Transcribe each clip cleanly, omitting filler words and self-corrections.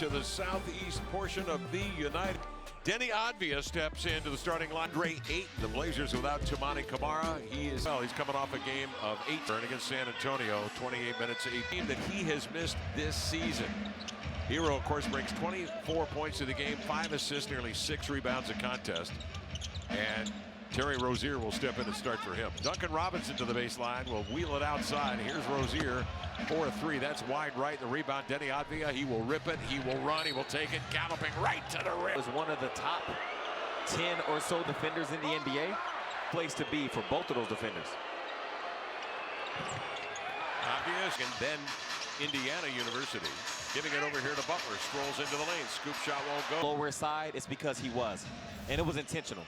to the southeast portion of the United. Denny Advia steps into the starting line. Grade 8, the Blazers without Toumani Camara. He's coming off a game of 8 against San Antonio, 28 minutes, 18 that he has missed this season. Hero, of course, brings 24 points to the game, 5 assists, nearly 6 rebounds a contest. And Terry Rozier will step in and start for him. Duncan Robinson to the baseline, will wheel it outside. Here's Rozier for a 3. That's wide right. The rebound, Denny Advia. He will rip it. He will run. He will take it. Galloping right to the rim. Was one of the top 10 or so defenders in the NBA. Place to be for both of those defenders. Obvious, and then Indiana University giving it over here to Butler. Strolls into the lane. Scoop shot won't go. Lower side, it's because he was. And it was intentional.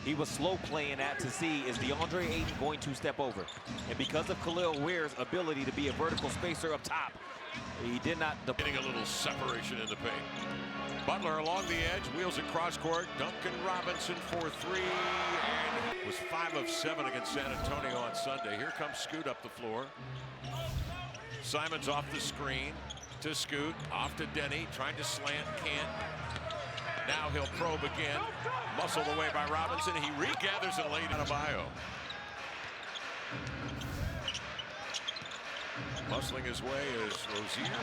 He was slow playing that to see, is DeAndre Ayton going to step over? And because of Khalil Ware's ability to be a vertical spacer up top, he did not. Getting a little separation in the paint. Butler along the edge, wheels it cross court. Duncan Robinson for 3, and was 5 of 7 against San Antonio on Sunday. Here comes Scoot up the floor. Simons off the screen to Scoot, off to Denny, trying to slant, can't. Now he'll probe again. Muscled away by Robinson. He regathers it late out of Bio. Muscling his way is Rozier.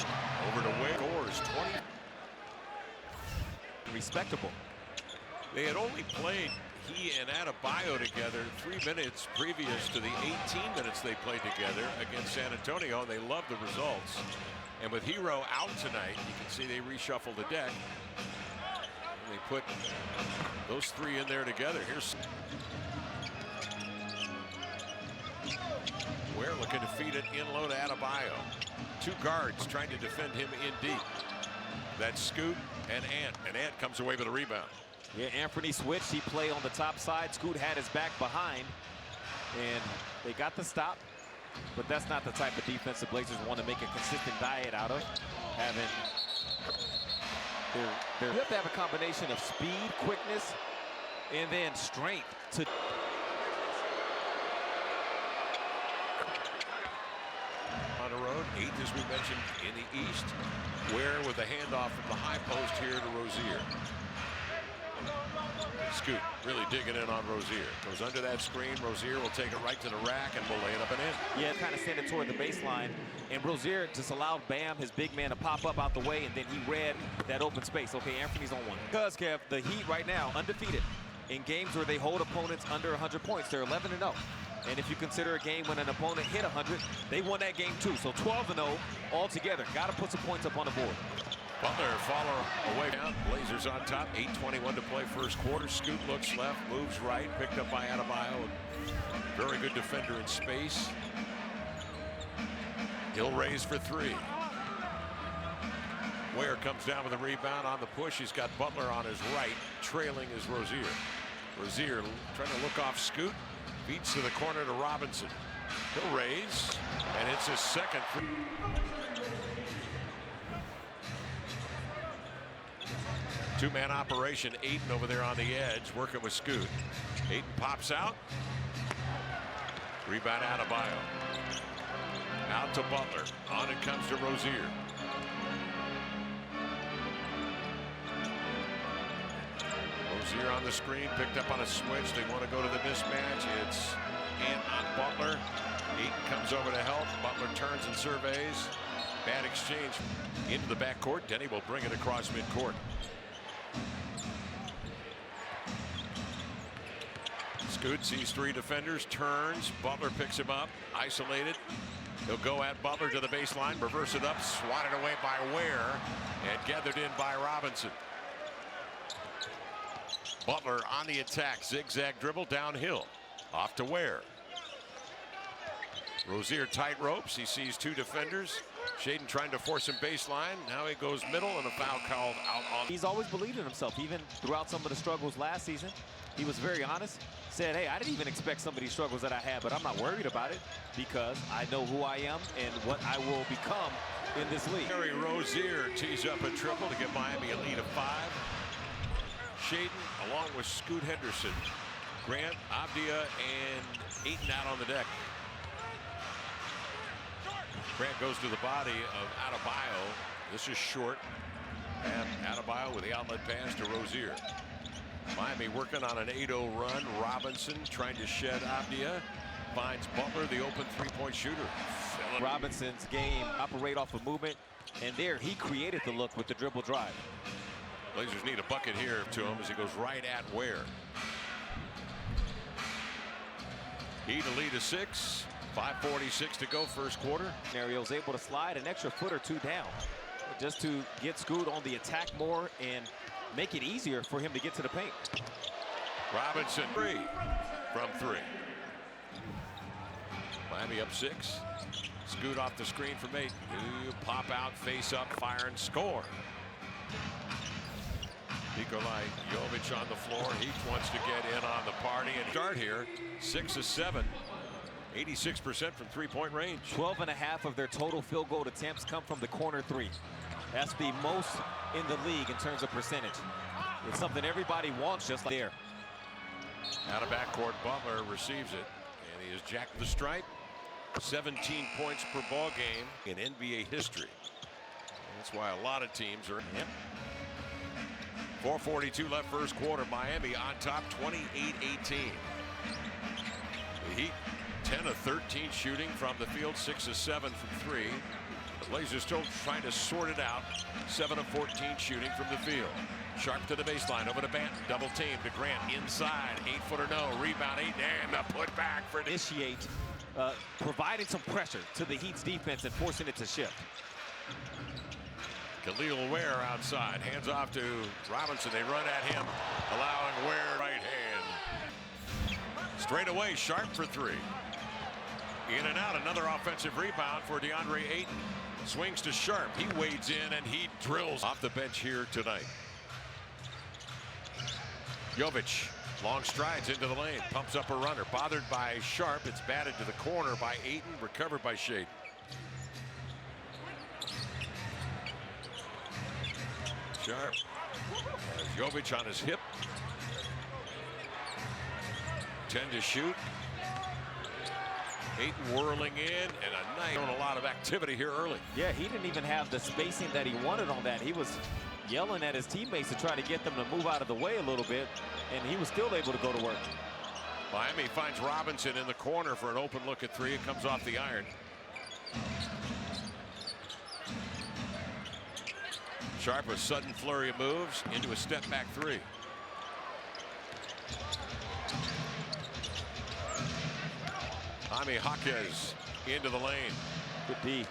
Over to Wade. Scores 20. Respectable. They had only played, he and Adebayo together, 3 minutes previous to the 18 minutes they played together against San Antonio, and they loved the results. And with Hero out tonight, you can see they reshuffle the deck. They put those 3 in there together. Here's Ware looking to feed it in low to Adebayo. 2 guards trying to defend him in deep. That's Scoot and Ant. And Ant comes away with a rebound. Yeah, Anthony switched. He played on the top side. Scoot had his back behind. And they got the stop. But that's not the type of defense the Blazers want to make a consistent diet out of. You have to have a combination of speed, quickness, and then strength to. On the road, 8th as we mentioned in the East. Ware with a handoff from the high post here to Rozier. Scoot really digging in on Rozier. Goes under that screen. Rozier will take it right to the rack and will lay it up and in. Yeah, kind of send it toward the baseline. And Rozier just allowed Bam, his big man, to pop up out the way, and then he read that open space. Okay, Anthony's on one. Because, Kev, the Heat right now, undefeated in games where they hold opponents under 100 points. They're 11-0. And if you consider a game when an opponent hit 100, they won that game too. So 12-0 altogether. Got to put some points up on the board. Butler follow away down. Blazers on top. 8:21 to play first quarter. Scoot looks left, moves right, picked up by Adebayo. Very good defender in space. He'll raise for 3. Ware comes down with a rebound on the push. He's got Butler on his right. Trailing is Rozier. Rozier trying to look off Scoot. Beats to the corner to Robinson. He'll raise, and it's his second. Two-man operation. Ayton over there on the edge, working with Scoot. Ayton pops out. Rebound Adebayo. Out to Butler. On it comes to Rozier. Rozier on the screen, picked up on a switch. They want to go to the mismatch. It's Ant on Butler. Ayton comes over to help. Butler turns and surveys. Bad exchange into the backcourt. Denny will bring it across midcourt. Scoot sees 3 defenders, turns. Butler picks him up, isolated. He'll go at Butler to the baseline, reverse it up, swatted away by Ware, and gathered in by Robinson. Butler on the attack, zigzag dribble downhill, off to Ware. Rozier tight ropes. He sees 2 defenders. Shaden trying to force him baseline. Now he goes middle, and a foul called out on. He's always believed in himself, even throughout some of the struggles last season. He was very honest. Said, hey, I didn't even expect some of these struggles that I had, but I'm not worried about it because I know who I am and what I will become in this league. Terry Rozier tees up a triple to give Miami a lead of 5. Shaden along with Scoot Henderson, Grant, Avdia, and Ayton out on the deck. Grant goes to the body of Adebayo. This is short. And with the outlet pass to Rozier. Miami working on an 8-0 run. Robinson trying to shed Avdia. Finds Butler, the open three-point shooter. Robinson's game operate off of movement, and there he created the look with the dribble drive. Blazers need a bucket here to him as he goes right at Ware. Heat a lead of 6. 5:46 to go, first quarter. Scenario's able to slide an extra foot or two down just to get Scoot on the attack more and make it easier for him to get to the paint. Robinson free from 3. Miami up 6. Scoot off the screen from 8. Pop out, face up, fire and score. Nikolai Jovic on the floor. He wants to get in on the party and start here. 6 of 7. 86% from three-point range. 12.5 of their total field goal attempts come from the corner 3. That's the most in the league in terms of percentage. It's something everybody wants, just like there. Out of backcourt, Butler receives it, and he is jacked the stripe. 17 points per ball game in NBA history. That's why a lot of teams are. Yep. 4:42 left first quarter. Miami on top, 28-18. The Heat 10 of 13 shooting from the field, 6 of 7 from 3. The Blazers still trying to sort it out. 7 of 14 shooting from the field. Sharp to the baseline, over to Banton, double team to Grant inside, 8-footer no, rebound 8, and the putback for initiate, providing some pressure to the Heat's defense and forcing it to shift. Khalil Ware outside, hands off to Robinson. They run at him, allowing Ware right hand. Straight away, Sharp for 3. In and out, another offensive rebound for DeAndre Ayton. Swings to Sharp. He wades in and he drills off the bench here tonight. Jovic, long strides into the lane, pumps up a runner. Bothered by Sharp. It's batted to the corner by Ayton, recovered by Shade. Sharp has Jovic on his hip. 10 to shoot. Ayton whirling in, and a lot of activity here early. Yeah, he didn't even have the spacing that he wanted on that. He was yelling at his teammates to try to get them to move out of the way a little bit, and he was still able to go to work. Miami finds Robinson in the corner for an open look at 3. It comes off the iron. Sharp, a sudden flurry of moves into a step back 3. Jaime Jaquez into the lane. Good D.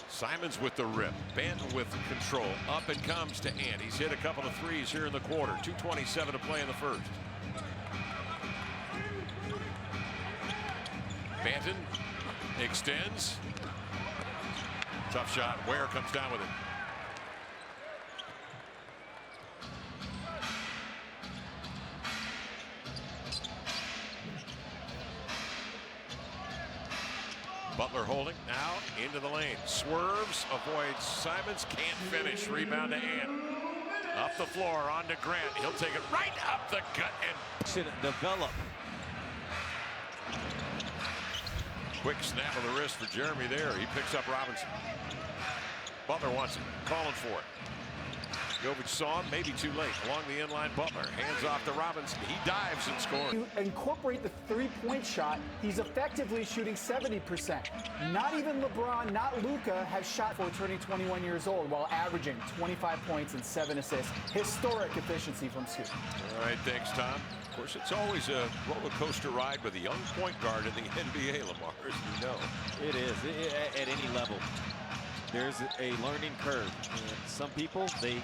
Simons with the rip. Banton with control. Up and comes to Ant. He's hit a couple of threes here in the quarter. 2:27 to play in the first. Banton extends. Tough shot. Ware comes down with it. Butler holding now into the lane. Swerves, avoids Simons, can't finish. Rebound to Ant. Up the floor, on to Grant. He'll take it right up the gut and should develop. Quick snap of the wrist for Jeremy there. He picks up Robinson. Butler wants it, calling for it. Jovic saw him, maybe too late. Along the inline, Butler hands off to Robinson. He dives and scores. You incorporate the three-point shot, he's effectively shooting 70%. Not even LeBron, not Luka have shot for turning 21 years old while averaging 25 points and 7 assists. Historic efficiency from Scoot. All right, thanks, Tom. Of course, it's always a roller coaster ride with a young point guard in the NBA, Lamar, as you know. It is, at any level. There's a learning curve. And some people, they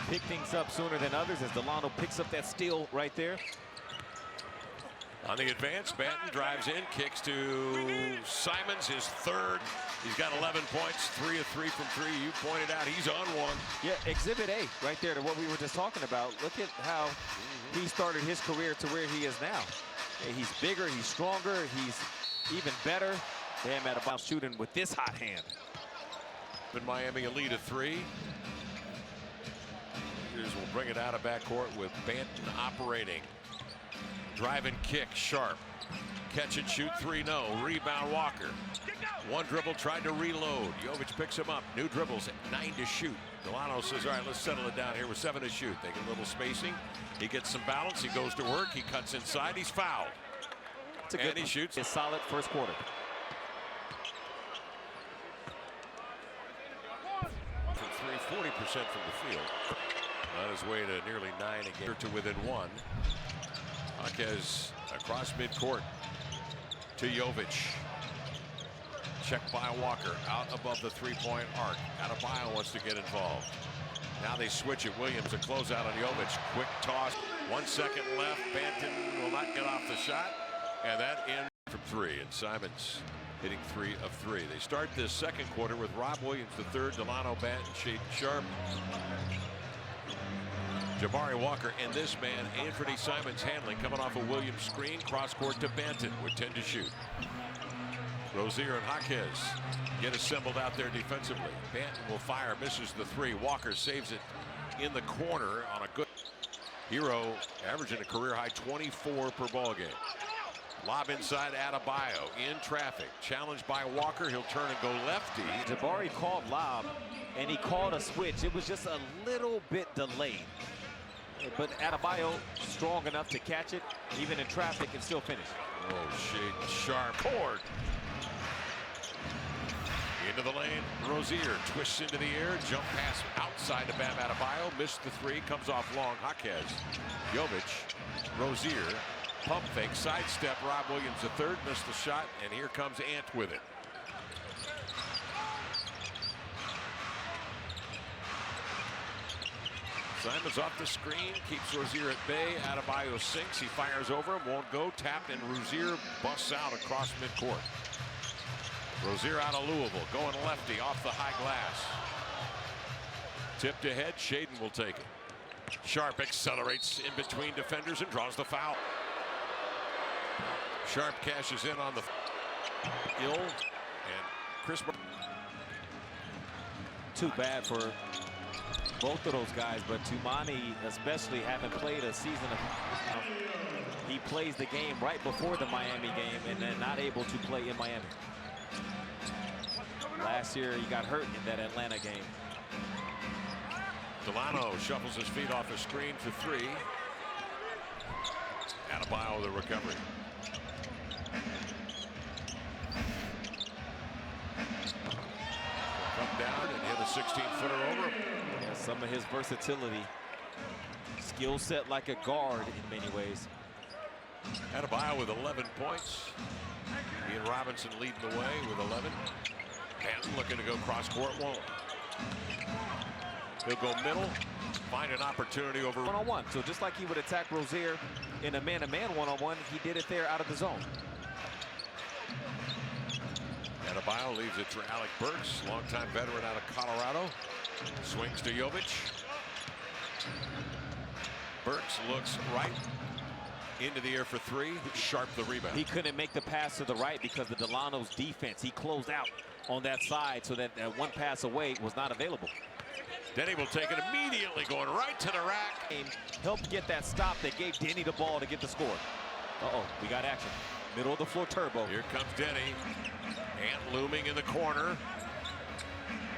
pick things up sooner than others as Delano picks up that steal right there. On the advance, Banton drives in, kicks to Simons, his third. He's got 11 points, 3 of 3 from 3. You pointed out he's on one. Yeah, Exhibit A right there to what we were just talking about. Look at how he started his career to where he is now. He's bigger, he's stronger, he's even better. Damn, at about shooting with this hot hand. In Miami, a lead of 3. We'll bring it out of backcourt with Banton operating. Drive and kick, Sharp. Catch and shoot, 3, no. Rebound, Walker. One dribble, tried to reload. Jovic picks him up. New dribbles, 9 to shoot. Delano says, all right, let's settle it down here with 7 to shoot. They get a little spacing. He gets some balance. He goes to work. He cuts inside. He's fouled. And he shoots. A solid first quarter. From 40% from the field. On his way to nearly 9 again, to within 1. Jaquez across midcourt to Jovic. Checked by Walker, out above the 3-point arc. Adebayo wants to get involved. Now they switch it. Williams, a closeout on Jovic. Quick toss. 1 second left. Banton will not get off the shot. And that ends from 3. And Simons hitting 3 of 3. They start this second quarter with Rob Williams III, Delano Banton, Shaden Sharp, Jabari Walker, and this man, Anthony Simons, handling, coming off a Williams screen. Cross court to Banton with 10 to shoot. Rozier and Jaquez get assembled out there defensively. Banton will fire, misses the 3. Walker saves it in the corner on a good. Hero averaging a career high 24 per ball game. Lob inside, Adebayo in traffic. Challenged by Walker. He'll turn and go lefty. Jabari called lob, and he called a switch. It was just a little bit delayed. But Adebayo strong enough to catch it, even in traffic, and still finish. Oh, Shaden Sharp. Cord. Into the lane. Rozier twists into the air. Jump pass outside to Bam Adebayo. Missed the 3. Comes off long. Jaquez. Jovic. Rozier. Pump fake. Sidestep. Rob Williams III. Missed the shot. And here comes Ant with it. Simons off the screen, keeps Rozier at bay. Adebayo sinks, he fires over him, won't go. Tapped, and Rozier busts out across midcourt. Rozier out of Louisville, going lefty off the high glass. Tipped ahead, Shaden will take it. Sharp accelerates in between defenders and draws the foul. Sharp cashes in on the Ill, and Chris. Too bad for both of those guys, but Tumani especially haven't played a season of. He plays the game right before the Miami game and then not able to play in Miami. Last year he got hurt in that Atlanta game. Delano shuffles his feet off the screen for 3. Adebayo the recovery. Come down and hit a 16-footer over. Yeah, some of his versatility. Skill set like a guard in many ways. Adebayo with 11 points. Ian Robinson leading the way with 11. And looking to go cross court, won't. He'll go middle, find an opportunity over One-on-one. So just like he would attack Rozier in a man-to-man one-on-one, he did it there out of the zone. Adebayo leaves it for Alec Burks, longtime veteran out of Colorado. Swings to Jovic. Burks looks right into the air for 3. Sharp the rebound. He couldn't make the pass to the right because of Delano's defense. He closed out on that side so that one pass away was not available. Denny will take it immediately, going right to the rack. And helped get that stop that gave Denny the ball to get the score. Uh-oh, we got action. Middle of the floor turbo. Here comes Denny. Ant looming in the corner.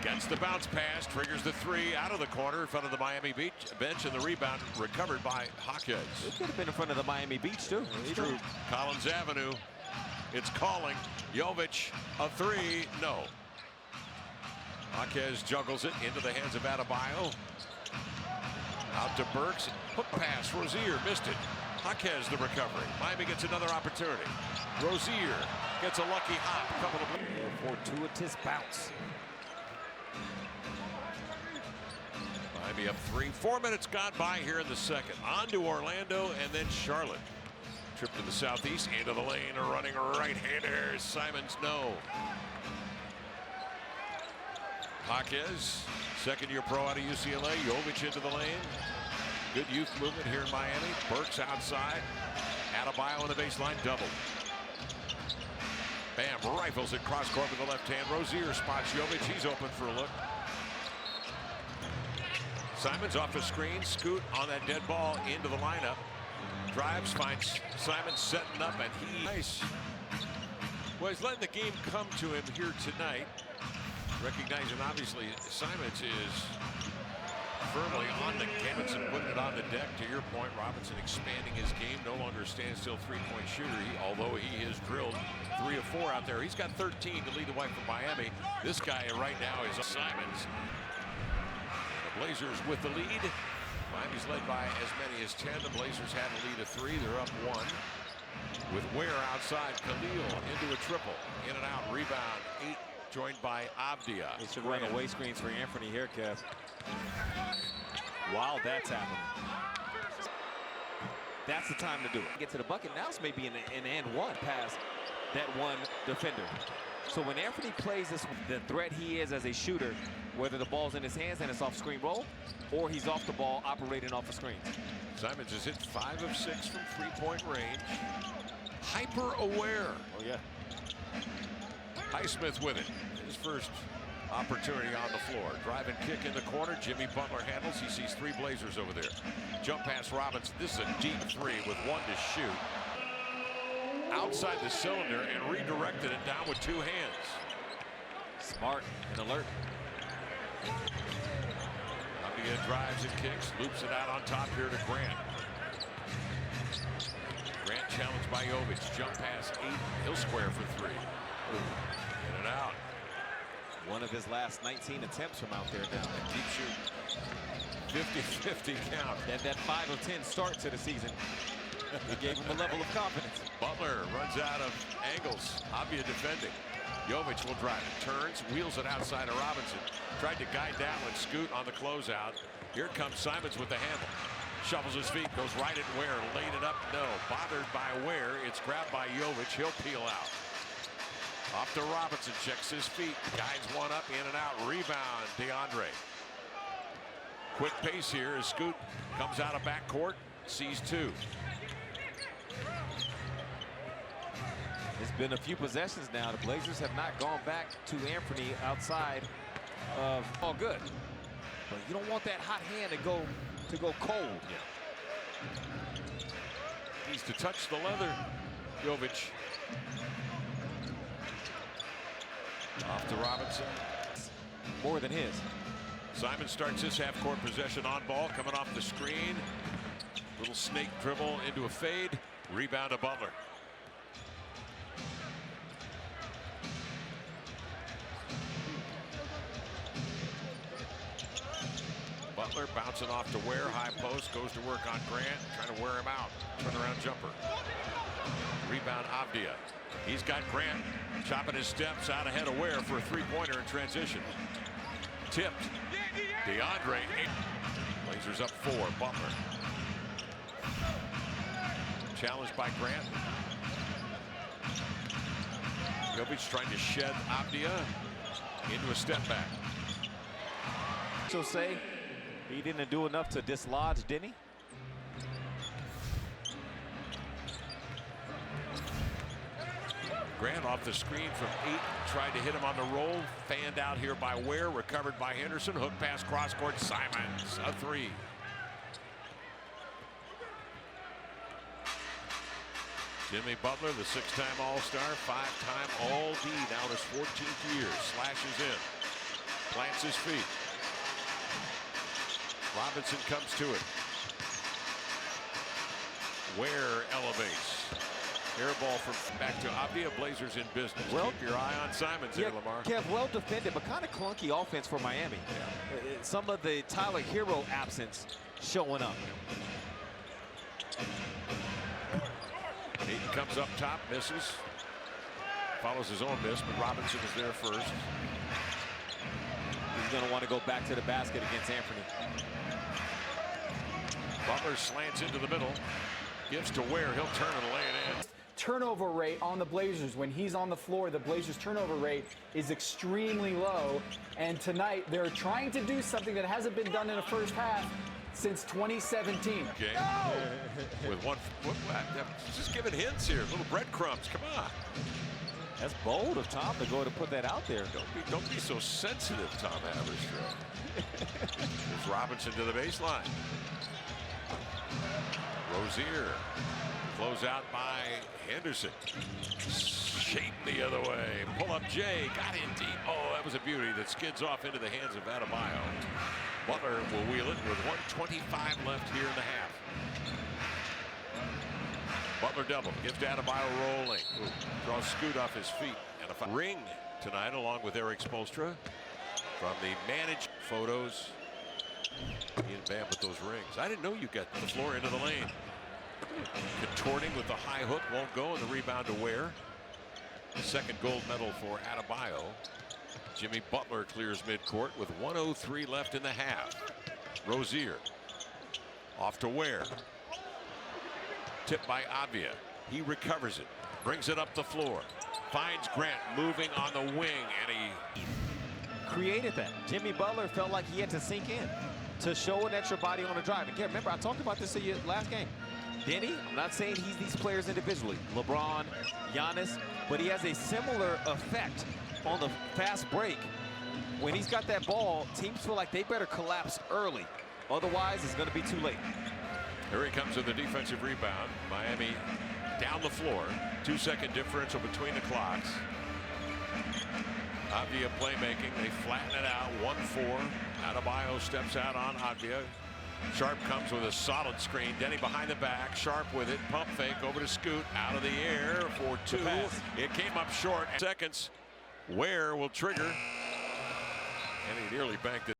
Gets the bounce pass, triggers the 3 out of the corner in front of the Miami Beach bench, and the rebound recovered by Jaquez. It could have been in front of the Miami Beach, too. It's true. Collins Avenue. It's calling. Jovic, a 3, no. Jaquez juggles it into the hands of Adebayo. Out to Burks. Hook pass. Rozier missed it. Jaquez the recovery. Miami gets another opportunity. Rozier gets a lucky hop. A couple of fortuitous bounce. Miami up 3. 4 minutes gone by here in the second. On to Orlando and then Charlotte. Trip to the southeast, into the lane, a running right-hander. Simons, no. Jaquez, second-year pro out of UCLA. Jovic into the lane. Good youth movement here in Miami. Burks outside. Adebayo on the baseline, double. Bam rifles it cross court with the left hand. Rozier spots Jovic. He's open for a look. Simons off the screen. Scoot on that dead ball into the lineup. Drives, finds Simon setting up, and nice. Well, he's letting the game come to him here tonight. Recognizing, obviously, Simons is firmly on the Robinson putting it on the deck. To your point, Robinson expanding his game. No longer standstill three-point shooter. Although he has drilled 3 of 4 out there. He's got 13 to lead the way from Miami. This guy right now is Simons. The Blazers with the lead. Miami's led by as many as 10. The Blazers have a lead of 3. They're up 1. With Ware outside, Khalil into a triple. In and out, rebound, 8. Joined by Avdia. They should run away screens for Anthony here, Kev. While that's happening. That's the time to do it. Get to the bucket. Now it's maybe an and one pass that one defender. So when Anthony plays this, the threat he is as a shooter, whether the ball's in his hands and it's off screen roll, or he's off the ball operating off the screens. Simons has hit 5 of 6 from three-point range. Hyper aware. Oh, yeah. Highsmith with it. His first opportunity on the floor. Drive and kick in the corner. Jimmy Butler handles. He sees 3 Blazers over there. Jump pass Robinson. This is a deep 3 with 1 to shoot. Outside the cylinder and redirected it down with 2 hands. Smart and alert. Avdia drives and kicks. Loops it out on top here to Grant. Grant challenged by Jovic. Jump pass 8. He'll square for 3. In and out. One of his last 19 attempts from out there now. Deep shoot. 50-50 count. That 5 of 10 start to the season. It gave him a level of confidence. Butler runs out of angles. Avdia defending. Jovic will drive it. Turns, wheels it outside of Robinson. Tried to guide that one. Scoot on the closeout. Here comes Simons with the handle. Shovels his feet. Goes right at Ware. Laid it up. No. Bothered by Ware. It's grabbed by Jovic. He'll peel out. Off to Robinson, checks his feet, guides one up, in and out, rebound, DeAndre. Quick pace here as Scoot comes out of backcourt, sees 2. It's been a few possessions now. The Blazers have not gone back to Anthony outside of all good. But you don't want that hot hand to go cold. Yeah. Needs to touch the leather, Jovic. Off to Robinson. More than his. Simon starts his half-court possession on ball, coming off the screen. Little snake dribble into a fade. Rebound to Butler. Butler bouncing off to Ware. High post, goes to work on Grant, trying to wear him out. Turnaround jumper. Rebound Avdia. He's got Grant chopping his steps out ahead of Ware for a 3-pointer in transition. Tipped. DeAndre. Blazers up 4. Butler. Challenged by Grant. Jovic trying to shed Avdia into a step back. So say he didn't do enough to dislodge, didn't he? Grant off the screen from 8, tried to hit him on the roll, fanned out here by Ware, recovered by Henderson, hook pass cross court, Simons, a 3. Jimmy Butler, the 6-time All-Star, 5-time All-D, now in his 14th year, slashes in, plants his feet. Robinson comes to it. Ware elevates. Air ball from back to Avdia. Blazers in business. Well, keep your eye on Simons here, Lamar. Kev, well defended, but kind of clunky offense for Miami. Yeah. Some of the Tyler Hero absence showing up. Hayden comes up top, misses. Follows his own miss, but Robinson is there first. He's going to want to go back to the basket against Anthony. Butler slants into the middle. Gives to Ware. He'll turn and lay it in. Turnover rate on the Blazers. When he's on the floor, the Blazers turnover rate is extremely low. And tonight they're trying to do something that hasn't been done in the first half since 2017. Okay. No! With 1 foot left. Just giving hints here. Little breadcrumbs. Come on. That's bold of Tom to go to put that out there. Don't be so sensitive, Tom Haberstroh. There's Robinson to the baseline. Rozier. Close out by Henderson. Shape the other way. Pull up Jay. Got in deep. Oh, that was a beauty that skids off into the hands of Adebayo. Butler will wheel it with 1:25 left here in the half. Butler double. Gives to Adebayo rolling. Ooh, draws Scoot off his feet. And a ring tonight along with Eric Spoelstra. From the managed photos. He and Bam with those rings. I didn't know you got the floor into the lane. Contorting with the high hook won't go, and the rebound to Ware. Second gold medal for Adebayo. Jimmy Butler clears midcourt with 1:03 left in the half. Rozier off to Ware. Tipped by Avia. He recovers it, brings it up the floor, finds Grant moving on the wing, and he created that. Jimmy Butler felt like he had to sink in to show an extra body on the drive. Again, remember, I talked about this in your last game. Denny, I'm not saying he's these players individually, LeBron, Giannis, but he has a similar effect on the fast break. When he's got that ball, teams feel like they better collapse early. Otherwise, it's going to be too late. Here he comes with the defensive rebound. Miami down the floor. 2-second differential between the clocks. Avia playmaking. They flatten it out. 1-4. Adebayo steps out on Avia. Sharp comes with a solid screen. Denny behind the back. Sharp with it. Pump fake over to Scoot. Out of the air for two. It came up short. Seconds. Ware will trigger. And he nearly banked it.